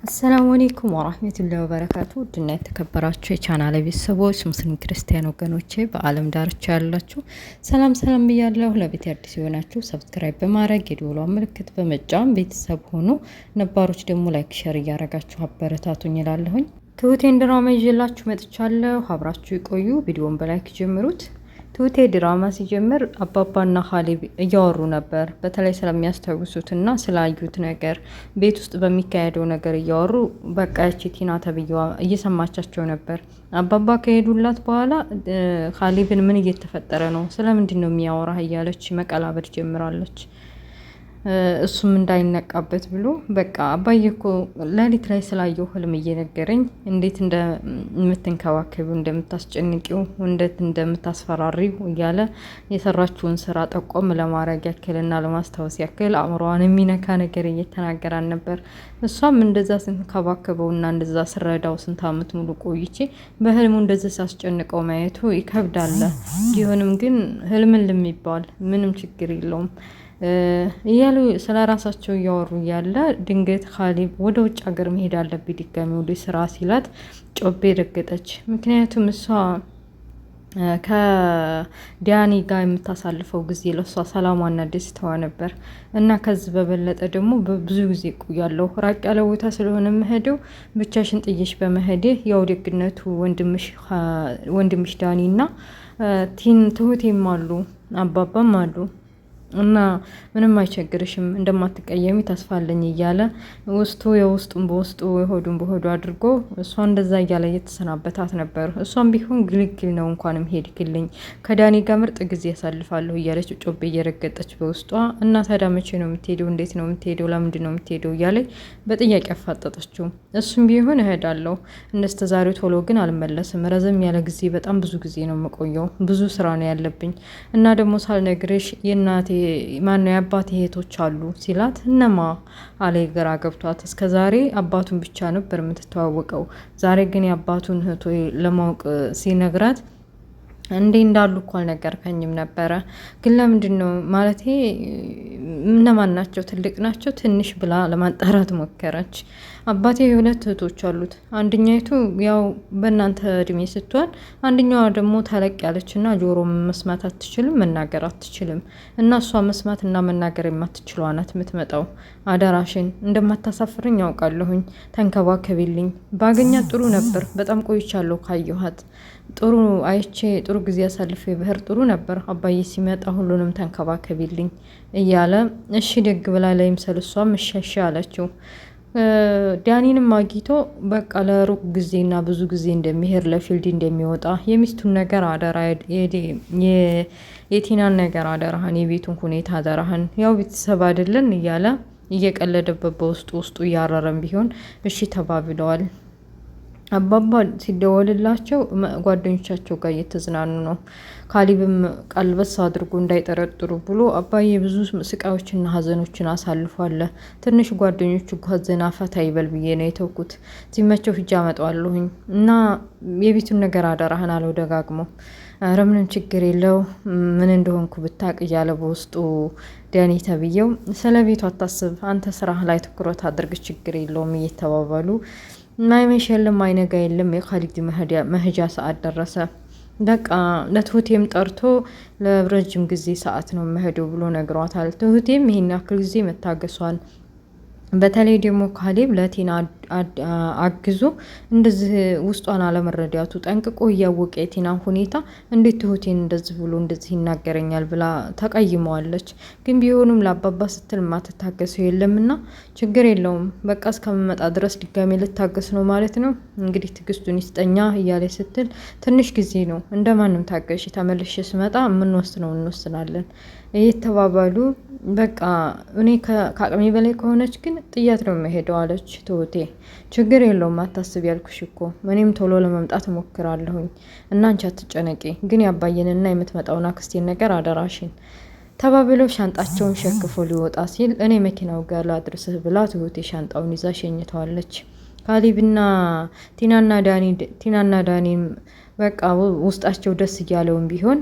አሰላሙ አለይኩም ወራህመቱላሂ ወበረካቱ ድና የተከበራችሁ የቻናሌ ቤተሰቦች ሙስሊም ክርስቲያን ወገኖቼ በአለም ዳርቻ ያላችሁ ሰላም ሰላም ብያለሁ። ለቤት አዲስ የሆናችሁ ሰብስክራይብ በማድረግ የደወሏ ምልክት በመጫን ቤተሰብ ሆኑ፣ ነባሮች ደግሞ ላይክ ሼር እያደረጋችሁ አበረታቱኝ እላለሁኝ። ትሁቴን ድራማ ይዤላችሁ መጥቻለሁ። አብራችሁ ይቆዩ። ቪዲዮውን በላይክ ጀምሩት። ትሁቴ ድራማ ሲጀምር አባባና ኻሊብ እያወሩ ነበር። በተለይ ስለሚያስታውሱትና ስላዩት ነገር ቤት ውስጥ በሚካሄደው ነገር እያወሩ በቃ ያቺ ቲና ተብዬዋ እየሰማቻቸው ነበር። አባባ ከሄዱላት በኋላ ኻሊብን ምን እየተፈጠረ ነው፣ ስለምንድን ነው የሚያወራህ እያለች መቀላበድ ጀምራለች። እሱም እንዳይነቃበት ብሎ በቃ አባዬ እኮ ሌሊት ላይ ስላየው ህልም እየነገረኝ እንዴት እንደምትንከባከቢው፣ እንደምታስጨንቂው፣ እንዴት እንደምታስፈራሪው እያለ የሰራችውን ስራ ጠቆም ለማድረግ ያክልና ለማስታወስ ያክል አእምሮዋን የሚነካ ነገር እየተናገራን ነበር። እሷም እንደዛ ስንከባከበውና እንደዛ ስረዳው ስንት አመት ሙሉ ቆይቼ በህልሙ እንደዚህ ሳስጨንቀው ማየቱ ይከብዳል። ቢሆንም ግን ህልምን ለሚባል ምንም ችግር የለውም እያሉ ስለ ራሳቸው እያወሩ እያለ ድንገት ኻሊብ ወደ ውጭ ሀገር መሄድ አለብኝ ድጋሚ ወደ ስራ ሲላት ጮቤ ረገጠች። ምክንያቱም እሷ ከዲያኒ ጋር የምታሳልፈው ጊዜ ለእሷ ሰላሟና ደስታዋ ነበር እና ከዚህ በበለጠ ደግሞ በብዙ ጊዜ ቆያለሁ። ራቅ ያለ ቦታ ስለሆነ መሄደው ብቻሽን ጥየሽ በመሄዴ ያው ደግነቱ ወንድምሽ ዳኒ እና ትሁቴም አሉ አባባም አሉ እና ምንም አይቸግርሽም እንደማትቀየሚ ተስፋለኝ እያለ ውስጡ የውስጡን በውስጡ የሆዱን በሆዱ አድርጎ እሷ እንደዛ እያለ እየተሰናበታት ነበር። እሷም ቢሆን ግልግል ነው እንኳንም ሄድክልኝ ከዳኒ ጋር ምርጥ ጊዜ ያሳልፋለሁ እያለች ጮቤ እየረገጠች በውስጧ እና ታዲያ መቼ ነው የምትሄደው? እንዴት ነው የምትሄደው? ለምንድን ነው የምትሄደው? እያለች በጥያቄ አፋጠጠችው። እሱም ቢሆን እሄዳለሁ እንደስተ ዛሬው ቶሎ ግን አልመለስም። ረዘም ያለ ጊዜ በጣም ብዙ ጊዜ ነው የምቆየው። ብዙ ስራ ነው ያለብኝ እና ደግሞ ሳልነግርሽ የእናቴ ማነው የአባቴ እህቶች አሉ ሲላት እነማ አለ ግራ ገብቷት። እስከ ዛሬ አባቱን ብቻ ነበር የምትተዋወቀው። ዛሬ ግን የአባቱን እህቶ ለማወቅ ሲነግራት እንዴ እንዳሉ እኮ አልነገርከኝም ነበረ። ግን ለምንድን ነው ማለቴ እነማን ናቸው? ትልቅ ናቸው ትንሽ ብላ ለማጣራት ሞከረች። አባቴ የሁለት እህቶች አሉት። አንደኛይቱ ያው በእናንተ እድሜ ስትሆን፣ አንደኛዋ ደግሞ ተለቅ ያለችና ጆሮ መስማት አትችልም፣ መናገር አትችልም እና እሷ መስማት እና መናገር የማትችለዋ ናት የምትመጣው። አደራሽን እንደማታሳፍርኝ ያውቃለሁኝ፣ ተንከባከቢልኝ። ባገኛት ጥሩ ነበር። በጣም ቆይቻለሁ ካየኋት። ጥሩ አይቼ ጥሩ ጊዜ አሳልፌ ብሄር ጥሩ ነበር። አባዬ ሲመጣ ሁሉንም ተንከባከቢልኝ እያለ እሺ ደግ ብላ ለይምሰል እሷም እሺ አለችው። ዳኒንም አግኝቶ በቃ ለሩቅ ጊዜና ብዙ ጊዜ እንደሚሄድ ለፊልድ እንደሚወጣ የሚስቱን ነገር አደራ፣ የቲናን ነገር አደራህን፣ የቤቱን ሁኔታ አደራህን፣ ያው ቤተሰብ አይደለን እያለ እየቀለደበት በውስጡ እያረረም ቢሆን እሺ ተባብለዋል። አባባ ሲደወልላቸው ጓደኞቻቸው ጋር እየተዝናኑ ነው። ኻሊብም ቀልበስ አድርጎ እንዳይጠረጥሩ ብሎ አባዬ ብዙ ስቃዮችና ሀዘኖችን አሳልፏል። ትንሽ ጓደኞቹ ሀዘና ፈታ ይበል ብዬ ነው የተውኩት። ሲመቸው ሂጅ አመጣዋለሁኝ እና የቤቱን ነገር አደራህን አለው ደጋግሞ። ኧረ ምንም ችግር የለው ምን እንደሆንኩ ብታቅ እያለ በውስጡ ዳኒ ተብዬው ስለ ቤቱ አታስብ፣ አንተ ስራህ ላይ ትኩረት አድርግ፣ ችግር የለውም እየተባባሉ ማይመሽ የለም አይነጋ የለም። የኻሊድ መሄጃ ሰዓት ደረሰ። በቃ ለትሁቴም ጠርቶ ለረጅም ጊዜ ሰዓት ነው መሄደው ብሎ ነግሯታል። ትሁቴም ይሄን ያክል ጊዜ መታገሷል። በተለይ ደግሞ ኻሊብ ለቲና አግዞ እንደዚህ ውስጧን አለመረዳቱ ጠንቅቆ እያወቀ የቲናን ሁኔታ እንዴት ትሁቴን እንደዚህ ብሎ እንደዚህ ይናገረኛል ብላ ተቀይመዋለች። ግን ቢሆኑም ለአባባ ስትል ማትታገሰው የለምና ችግር የለውም በቃ እስከምመጣ ድረስ ድጋሜ ልታገስ ነው ማለት ነው። እንግዲህ ትግስቱን ይስጠኛ እያለ ስትል ትንሽ ጊዜ ነው እንደማንም ታገሽ፣ ተመልሼ ስመጣ የምንወስነው እንወስናለን እየተባባሉ በቃ እኔ ከአቅሜ በላይ ከሆነች ግን ጥያት ነው የምሄደው አለች ትሁቴ። ችግር የለውም አታስብ ያልኩሽ እኮ እኔም ቶሎ ለመምጣት እሞክራለሁኝ እና አንቺ አትጨነቂ። ግን ያባየንና የምትመጣውን አክስቴን ነገር አደራሽን ተባብለው ሻንጣቸውን ሸክፎ ሊወጣ ሲል እኔ መኪናው ጋር ላድርስህ ብላ ትሁቴ ሻንጣውን ይዛ ሸኝተዋለች። ኻሊብና ቲናና ዳኒም በቃ ውስጣቸው ደስ እያለውን ቢሆን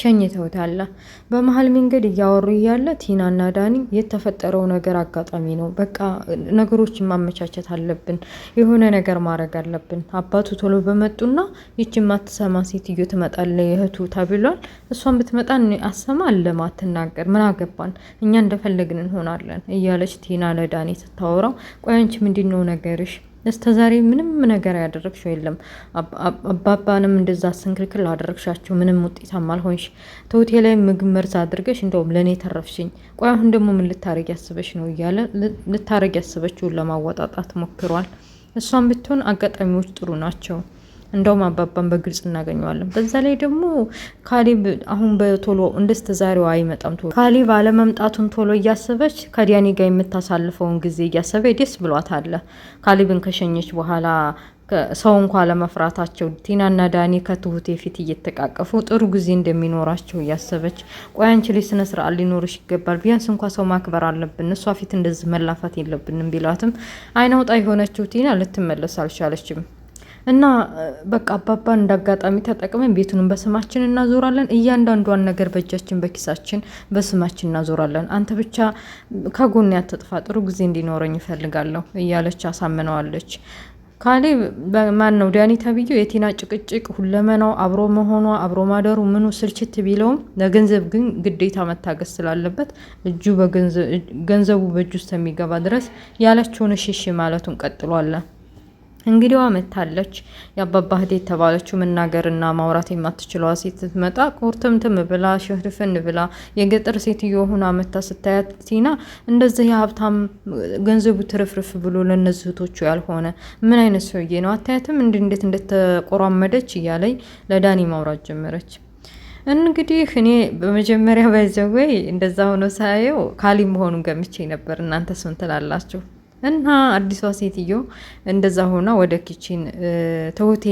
ሸኝተውታል። በመሀል መንገድ እያወሩ እያለ ቲናና ዳኒ የተፈጠረው ነገር አጋጣሚ ነው። በቃ ነገሮችን ማመቻቸት አለብን፣ የሆነ ነገር ማድረግ አለብን። አባቱ ቶሎ በመጡና ይቺ ማትሰማ ሴትዮ ትመጣለ እህቱ ተብሏል። እሷን ብትመጣ አሰማ አለማ አትናገር፣ ምን አገባን፣ እኛ እንደፈለግን እንሆናለን እያለች ቲና ለዳኒ ስታወራው፣ ቆይ አንቺ ምንድን ነው ነገርሽ? እስከ ዛሬ ምንም ነገር ያደረግሽው የለም። አባባንም እንደዛ ስንክልክል አደረግሻቸው፣ ምንም ውጤታማ አልሆንሽ። ትሁቴ ላይ ምግብ መርዝ አድርገሽ እንደውም ለእኔ ተረፍሽኝ። ቆይ አሁን ደግሞ ምን ልታረግ ያስበሽ ነው እያለ ልታረግ ያስበችውን ለማወጣጣት ሞክሯል። እሷን ብትሆን አጋጣሚዎች ጥሩ ናቸው። እንደውም አባባን በግልጽ እናገኘዋለን። በዛ ላይ ደግሞ ካሌብ አሁን በቶሎ እንደስተ ዛሬው አይመጣም። ቶሎ ካሌብ አለመምጣቱን ቶሎ እያሰበች ከዲያኒ ጋር የምታሳልፈውን ጊዜ እያሰበ ደስ ብሏታል። ካሌብን ከሸኘች በኋላ ሰው እንኳ ለመፍራታቸው ቲናና ዳኒ ከትሁቴ ፊት እየተቃቀፉ ጥሩ ጊዜ እንደሚኖራቸው እያሰበች፣ ቆይ አንቺ ልጅ ስነ ስርዓት ሊኖርሽ ይገባል፣ ቢያንስ እንኳ ሰው ማክበር አለብን፣ እሷ ፊት እንደዚህ መላፋት የለብንም ቢላትም አይናውጣ የሆነችው ቲና ልትመለስ አልቻለችም። እና በቃ አባባን እንዳጋጣሚ ተጠቅመን ቤቱንም በስማችን እናዞራለን። እያንዳንዷን ነገር በእጃችን በኪሳችን በስማችን እናዞራለን። አንተ ብቻ ከጎን ያትጥፋ፣ ጥሩ ጊዜ እንዲኖረኝ ይፈልጋለሁ እያለች አሳምነዋለች። ካሌብ ማን ነው ዳኒ ተብዬው የቲና ጭቅጭቅ ሁለመናው አብሮ መሆኗ አብሮ ማደሩ ምኑ ስልችት ቢለውም ለገንዘብ ግን ግዴታ መታገስ ስላለበት ገንዘቡ በእጁ ውስጥ የሚገባ ድረስ ያለችውን ሽሽ ማለቱን ቀጥሏል። እንግዲህ መታለች። የአባባ እህቴ የተባለችው መናገርና ማውራት የማትችለዋ ሴት ስትመጣ ቁርትምትም ብላ ሽፍን ብላ የገጠር ሴትዮ ሆና መታ ስታያት ቲና እንደዚህ የሀብታም ገንዘቡ ትርፍርፍ ብሎ ለነዚህ እህቶቹ ያልሆነ ምን አይነት ሰውዬ ነው አታያትም? እንዴት እንደተቆራመደች እያለኝ ለዳኒ ማውራት ጀመረች። እንግዲህ እኔ በመጀመሪያ ባይዘወይ እንደዛ ሆኖ ሳየው ካሌብ መሆኑን ገምቼ ነበር። እናንተስ ምን ትላላችሁ? እና አዲሷ ሴትዮ እንደዛ ሆና ወደ ኪችን ትሁቴ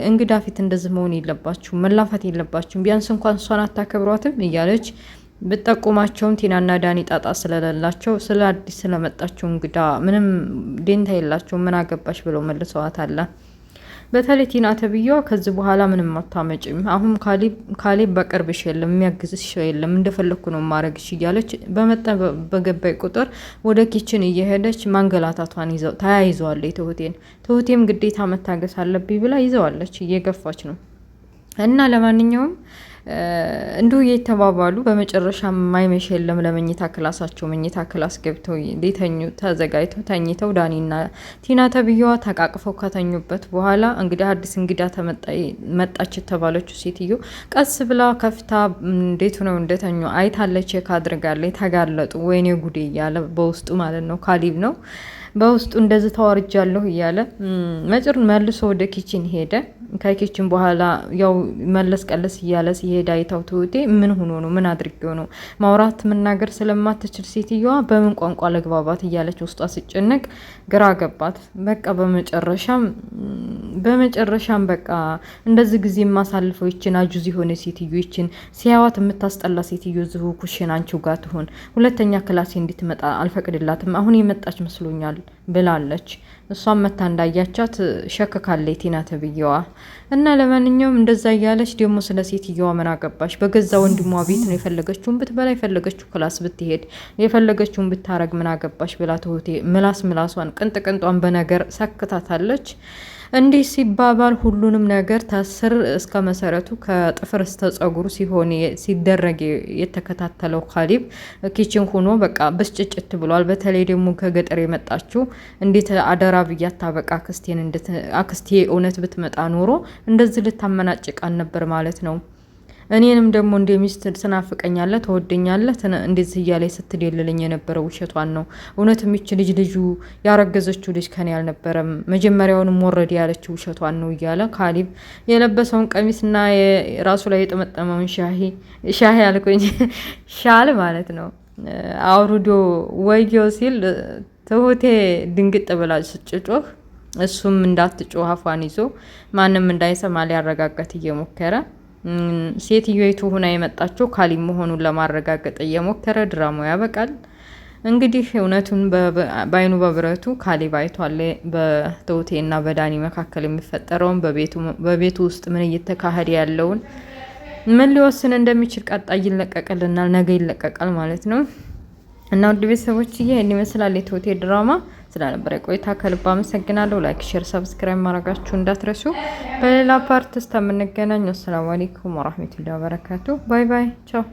እንግዳ ፊት እንደዚህ መሆን የለባችሁ፣ መላፋት የለባችሁም፣ ቢያንስ እንኳን እሷን አታከብሯትም እያለች ብጠቁማቸውም ቲናና ዳኒ ጣጣ ስለሌላቸው ስለ አዲስ ስለመጣቸው እንግዳ ምንም ደንታ የላቸው፣ ምን አገባሽ ብለው መልሰዋታል። በተለይ ቲና ተብዬዋ ከዚህ በኋላ ምንም አታመጭም፣ አሁን ካሌብ በቅርብሽ የለም፣ የሚያግዝሽ የለም፣ እንደፈለኩ ነው ማረግሽ እያለች በመጣ በገባይ ቁጥር ወደ ኪችን እየሄደች ማንገላታቷን ተያይዘዋለች። ትሁቴም ግዴታ መታገስ አለብኝ ብላ ይዘዋለች፣ እየገፋች ነው። እና ለማንኛውም እንዲሁ የተባባሉ በመጨረሻ ማይመሽ የለም ለመኝታ ክላሳቸው መኝታ ክላስ ገብተው ሊተኙ ተዘጋጅተው ተኝተው ዳኒና ቲና ተብዬዋ ተቃቅፈው ከተኙበት በኋላ እንግዲህ አዲስ እንግዳ መጣች የተባለችው ሴትዮ ቀስ ብላ ከፍታ እንዴት ነው እንደተኙ አይታለች፣ ካድርጋለች። ተጋለጡ። ወይኔ ጉዴ እያለ በውስጡ ማለት ነው ካሌብ ነው በውስጡ እንደዚህ ተዋርጃለሁ እያለ መልሶ ወደ ኪችን ሄደ። ከኪችን በኋላ ያው መለስ ቀለስ እያለ ሲሄድ አይታው ትሁቴ ምን ሆኖ ነው ምን አድርጌው ነው ማውራት መናገር ስለማትችል ሴትዮዋ በምን ቋንቋ ለግባባት እያለች ውስጧ ሲጨነቅ ግራ ገባት። በቃ በመጨረሻም በቃ እንደዚህ ጊዜ የማሳልፈው ይችን አጁዝ የሆነ ሴትዮ ይችን ሲያዋት የምታስጠላ ሴትዮ ዝሁ ኩሽን አንቺው ጋር ትሆን፣ ሁለተኛ ክላሴ እንድትመጣ አልፈቅድላትም፣ አሁን የመጣች መስሎኛል ብላለች። እሷም መታ እንዳያቻት ሸክ ካለ ቲና ተብዬዋ እና ለማንኛውም እንደዛ እያለች ደግሞ ስለ ሴትየዋ ምን አገባሽ፣ በገዛ ወንድሟ ቤት ነው የፈለገችውን ብትበላ የፈለገችው ክላስ ብትሄድ የፈለገችውን ብታረግ ምን አገባሽ ብላ ትሁቴ ምላሷን ቅንጥቅንጧን በነገር ሰክታታለች። እንዲህ ሲባባል ሁሉንም ነገር ታስር እስከ መሰረቱ ከጥፍር እስከ ጸጉሩ ሲደረግ የተከታተለው ካሌብ ኪችን ሆኖ በቃ ብስጭጭት ብሏል። በተለይ ደግሞ ከገጠር የመጣችው እንዴት አደራ ብያታ በቃ አክስቴ እውነት ብትመጣ ኖሮ እንደዚህ ልታመናጭቃን ነበር ማለት ነው። እኔንም ደግሞ እንደ ሚስት ትናፍቀኛለህ፣ ተወደኛለህ እንደዚህ እያለች ስትደልልኝ የነበረው ውሸቷን ነው። እውነት የሚች ልጁ ያረገዘችው ልጅ ከኔ አልነበረም፣ መጀመሪያውንም ወረድ ያለችው ውሸቷን ነው እያለ ካሌብ የለበሰውን ቀሚስና ራሱ ላይ የጠመጠመውን ሻሂ አልኩኝ ሻል ማለት ነው አውርዶ ወየው ሲል ትሁቴ ድንግጥ ብላ ስትጮህ እሱም እንዳትጮህ አፏን ይዞ ማንም እንዳይሰማ ሊያረጋጋት እየሞከረ ሴትዮይቱ ሆና የመጣችው ካሌብ መሆኑን ለማረጋገጥ እየሞከረ ድራማው ያበቃል። እንግዲህ እውነቱን በአይኑ በብረቱ ካሌብ አይቷል። በትሁቴና በዳኒ መካከል የሚፈጠረውን በቤቱ ውስጥ ምን እየተካሄደ ያለውን ምን ሊወስን እንደሚችል ቀጣይ ይለቀቅልናል፣ ነገ ይለቀቃል ማለት ነው። እና ውድ ቤተሰቦች ይሄን ይመስላል የትሁቴ ድራማ። ስለነበረ ቆይታ ከልብ አመሰግናለሁ። ላይክ፣ ሼር፣ ሰብስክራይብ ማድረጋችሁ እንዳትረሱ። በሌላ ፓርት እስከምንገናኝ አሰላሙ አለይኩም ወራህመቱላሂ ወበረካቱ። ባይ ባይ፣ ቻው።